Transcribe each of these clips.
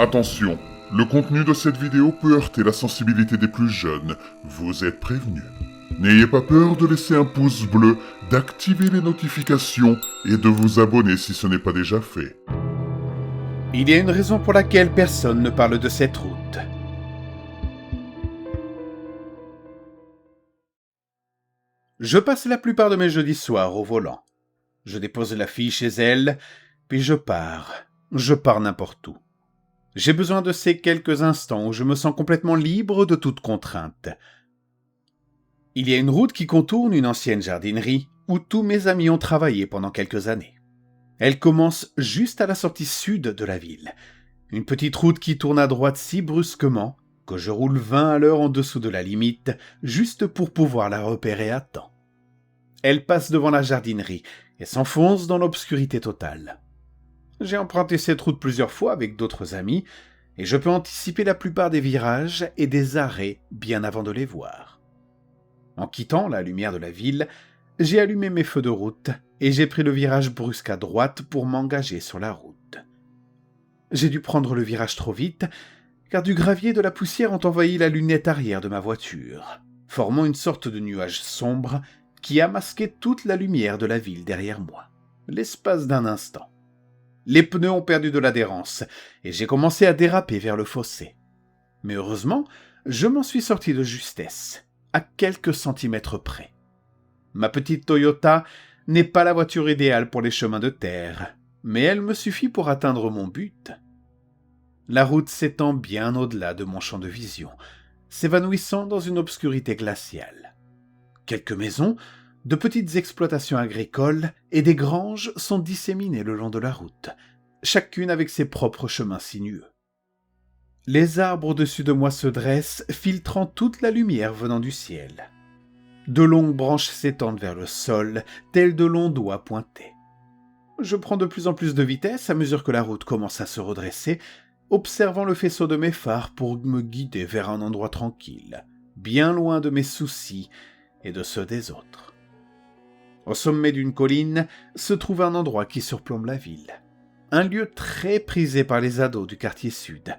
Attention, le contenu de cette vidéo peut heurter la sensibilité des plus jeunes, vous êtes prévenus. N'ayez pas peur de laisser un pouce bleu, d'activer les notifications et de vous abonner si ce n'est pas déjà fait. Il y a une raison pour laquelle personne ne parle de cette route. Je passe la plupart de mes jeudis soirs au volant. Je dépose la fille chez elle, puis je pars. Je pars n'importe où. J'ai besoin de ces quelques instants où je me sens complètement libre de toute contrainte. Il y a une route qui contourne une ancienne jardinerie où tous mes amis ont travaillé pendant quelques années. Elle commence juste à la sortie sud de la ville. Une petite route qui tourne à droite si brusquement que je roule 20 à l'heure en dessous de la limite, juste pour pouvoir la repérer à temps. Elle passe devant la jardinerie et s'enfonce dans l'obscurité totale. J'ai emprunté cette route plusieurs fois avec d'autres amis, et je peux anticiper la plupart des virages et des arrêts bien avant de les voir. En quittant la lumière de la ville, j'ai allumé mes feux de route et j'ai pris le virage brusque à droite pour m'engager sur la route. J'ai dû prendre le virage trop vite, car du gravier et de la poussière ont envahi la lunette arrière de ma voiture, formant une sorte de nuage sombre qui a masqué toute la lumière de la ville derrière moi, l'espace d'un instant. Les pneus ont perdu de l'adhérence et j'ai commencé à déraper vers le fossé. Mais heureusement, je m'en suis sorti de justesse, à quelques centimètres près. Ma petite Toyota n'est pas la voiture idéale pour les chemins de terre, mais elle me suffit pour atteindre mon but. La route s'étend bien au-delà de mon champ de vision, s'évanouissant dans une obscurité glaciale. Quelques maisons, de petites exploitations agricoles et des granges sont disséminées le long de la route, chacune avec ses propres chemins sinueux. Les arbres au-dessus de moi se dressent, filtrant toute la lumière venant du ciel. De longues branches s'étendent vers le sol, tels de longs doigts pointés. Je prends de plus en plus de vitesse à mesure que la route commence à se redresser, observant le faisceau de mes phares pour me guider vers un endroit tranquille, bien loin de mes soucis et de ceux des autres. Au sommet d'une colline se trouve un endroit qui surplombe la ville. Un lieu très prisé par les ados du quartier sud.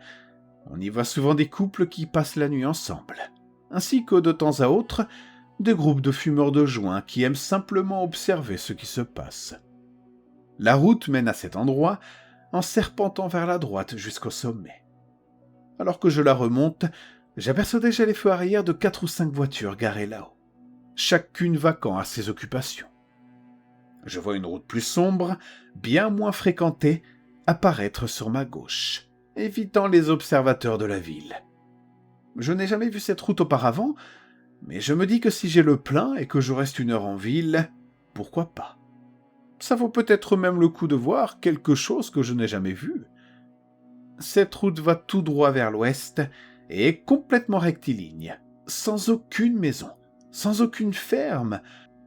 On y voit souvent des couples qui passent la nuit ensemble, ainsi que de temps à autre, des groupes de fumeurs de joints qui aiment simplement observer ce qui se passe. La route mène à cet endroit en serpentant vers la droite jusqu'au sommet. Alors que je la remonte, j'aperçois déjà les feux arrière de 4 ou 5 voitures garées là-haut, chacune vacant à ses occupations. Je vois une route plus sombre, bien moins fréquentée, apparaître sur ma gauche, évitant les observateurs de la ville. Je n'ai jamais vu cette route auparavant, mais je me dis que si j'ai le plein et que je reste 1 heure en ville, pourquoi pas? Ça vaut peut-être même le coup de voir quelque chose que je n'ai jamais vu. Cette route va tout droit vers l'ouest et est complètement rectiligne, sans aucune maison, sans aucune ferme,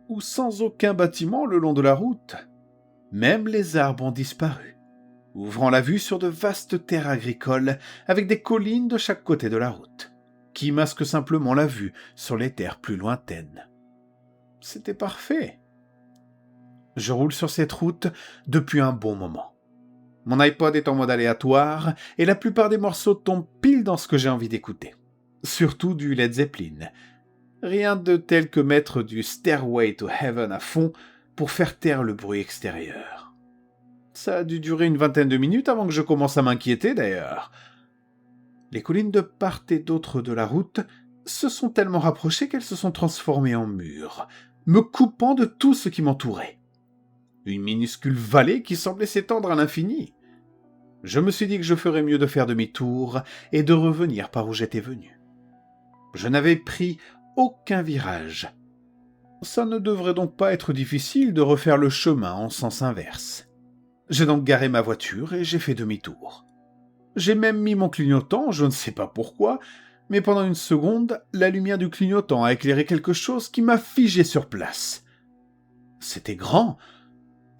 ou sans aucun bâtiment le long de la route. Même les arbres ont disparu, ouvrant la vue sur de vastes terres agricoles avec des collines de chaque côté de la route, qui masquent simplement la vue sur les terres plus lointaines. C'était parfait. Je roule sur cette route depuis un bon moment. Mon iPod est en mode aléatoire et la plupart des morceaux tombent pile dans ce que j'ai envie d'écouter. Surtout du Led Zeppelin. Rien de tel que mettre du Stairway to Heaven à fond pour faire taire le bruit extérieur. Ça a dû durer une 20aine de minutes avant que je commence à m'inquiéter d'ailleurs. Les collines de part et d'autre de la route se sont tellement rapprochées qu'elles se sont transformées en murs, me coupant de tout ce qui m'entourait. Une minuscule vallée qui semblait s'étendre à l'infini. Je me suis dit que je ferais mieux de faire demi-tour et de revenir par où j'étais venu. Je n'avais pris aucun virage. Ça ne devrait donc pas être difficile de refaire le chemin en sens inverse. J'ai donc garé ma voiture et j'ai fait demi-tour. J'ai même mis mon clignotant, je ne sais pas pourquoi, mais pendant 1 seconde, la lumière du clignotant a éclairé quelque chose qui m'a figé sur place. C'était grand,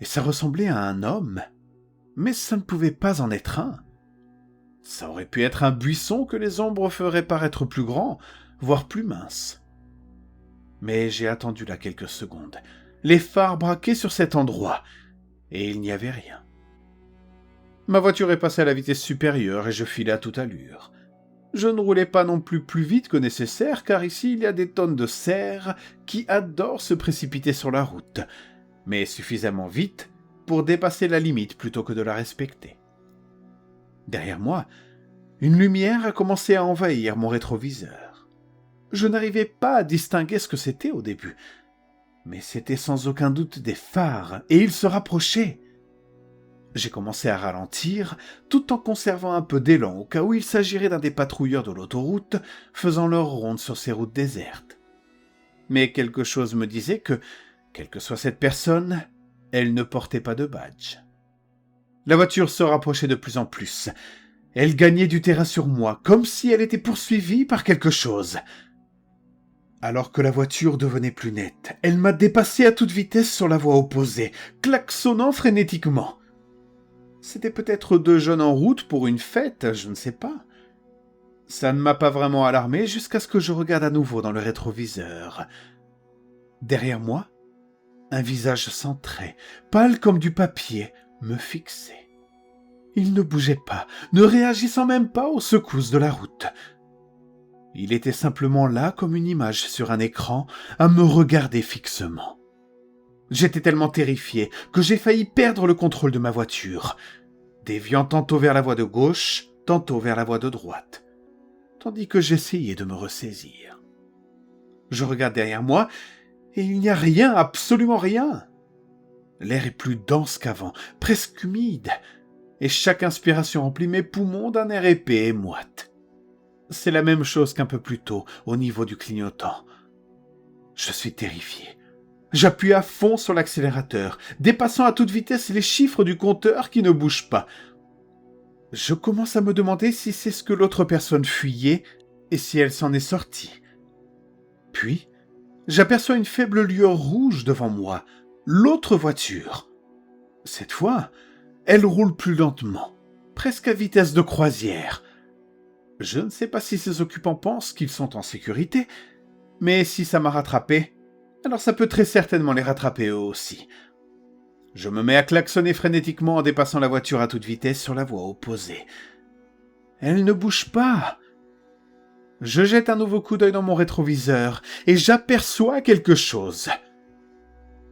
et ça ressemblait à un homme, mais ça ne pouvait pas en être un. Ça aurait pu être un buisson que les ombres feraient paraître plus grand, voire plus mince. Mais j'ai attendu là quelques secondes, les phares braqués sur cet endroit, et il n'y avait rien. Ma voiture est passée à la vitesse supérieure et je filais à toute allure. Je ne roulais pas non plus vite que nécessaire, car ici il y a des tonnes de cerfs qui adorent se précipiter sur la route, mais suffisamment vite pour dépasser la limite plutôt que de la respecter. Derrière moi, une lumière a commencé à envahir mon rétroviseur. Je n'arrivais pas à distinguer ce que c'était au début, mais c'était sans aucun doute des phares, et ils se rapprochaient. J'ai commencé à ralentir, tout en conservant un peu d'élan au cas où il s'agirait d'un des patrouilleurs de l'autoroute faisant leur ronde sur ces routes désertes. Mais quelque chose me disait que, quelle que soit cette personne, elle ne portait pas de badge. La voiture se rapprochait de plus en plus. Elle gagnait du terrain sur moi, comme si elle était poursuivie par quelque chose. Alors que la voiture devenait plus nette, elle m'a dépassé à toute vitesse sur la voie opposée, klaxonnant frénétiquement. C'était peut-être deux jeunes en route pour une fête, je ne sais pas. Ça ne m'a pas vraiment alarmé jusqu'à ce que je regarde à nouveau dans le rétroviseur. Derrière moi, un visage sans trait, pâle comme du papier, me fixait. Il ne bougeait pas, ne réagissant même pas aux secousses de la route. Il était simplement là comme une image sur un écran, à me regarder fixement. J'étais tellement terrifié que j'ai failli perdre le contrôle de ma voiture, déviant tantôt vers la voie de gauche, tantôt vers la voie de droite, tandis que j'essayais de me ressaisir. Je regarde derrière moi, et il n'y a rien, absolument rien. L'air est plus dense qu'avant, presque humide, et chaque inspiration remplit mes poumons d'un air épais et moite. C'est la même chose qu'un peu plus tôt, au niveau du clignotant. Je suis terrifié. J'appuie à fond sur l'accélérateur, dépassant à toute vitesse les chiffres du compteur qui ne bougent pas. Je commence à me demander si c'est ce que l'autre personne fuyait et si elle s'en est sortie. Puis, j'aperçois une faible lueur rouge devant moi, l'autre voiture. Cette fois, elle roule plus lentement, presque à vitesse de croisière. Je ne sais pas si ses occupants pensent qu'ils sont en sécurité, mais si ça m'a rattrapé, alors ça peut très certainement les rattraper eux aussi. Je me mets à klaxonner frénétiquement en dépassant la voiture à toute vitesse sur la voie opposée. Elle ne bouge pas. Je jette un nouveau coup d'œil dans mon rétroviseur et j'aperçois quelque chose.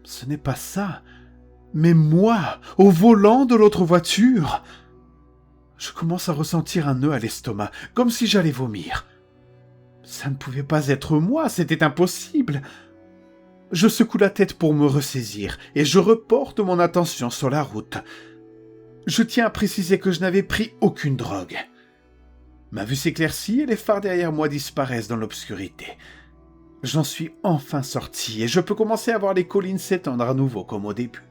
Ce n'est pas ça, mais moi, au volant de l'autre voiture. Je commence à ressentir un nœud à l'estomac, comme si j'allais vomir. Ça ne pouvait pas être moi, c'était impossible. Je secoue la tête pour me ressaisir et je reporte mon attention sur la route. Je tiens à préciser que je n'avais pris aucune drogue. Ma vue s'éclaircit et les phares derrière moi disparaissent dans l'obscurité. J'en suis enfin sorti et je peux commencer à voir les collines s'étendre à nouveau comme au début.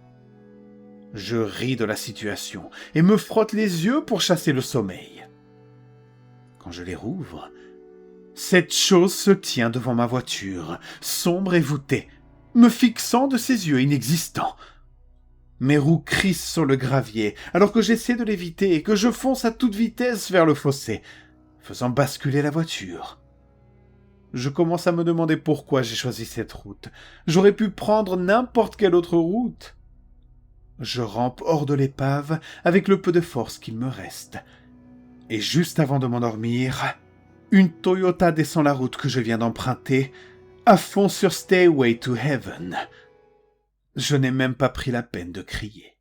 Je ris de la situation et me frotte les yeux pour chasser le sommeil. Quand je les rouvre, cette chose se tient devant ma voiture, sombre et voûtée, me fixant de ses yeux inexistants. Mes roues crissent sur le gravier, alors que j'essaie de l'éviter et que je fonce à toute vitesse vers le fossé, faisant basculer la voiture. Je commence à me demander pourquoi j'ai choisi cette route. J'aurais pu prendre n'importe quelle autre route. Je rampe hors de l'épave avec le peu de force qu'il me reste. Et juste avant de m'endormir, une Toyota descend la route que je viens d'emprunter, à fond sur Stairway to Heaven. Je n'ai même pas pris la peine de crier.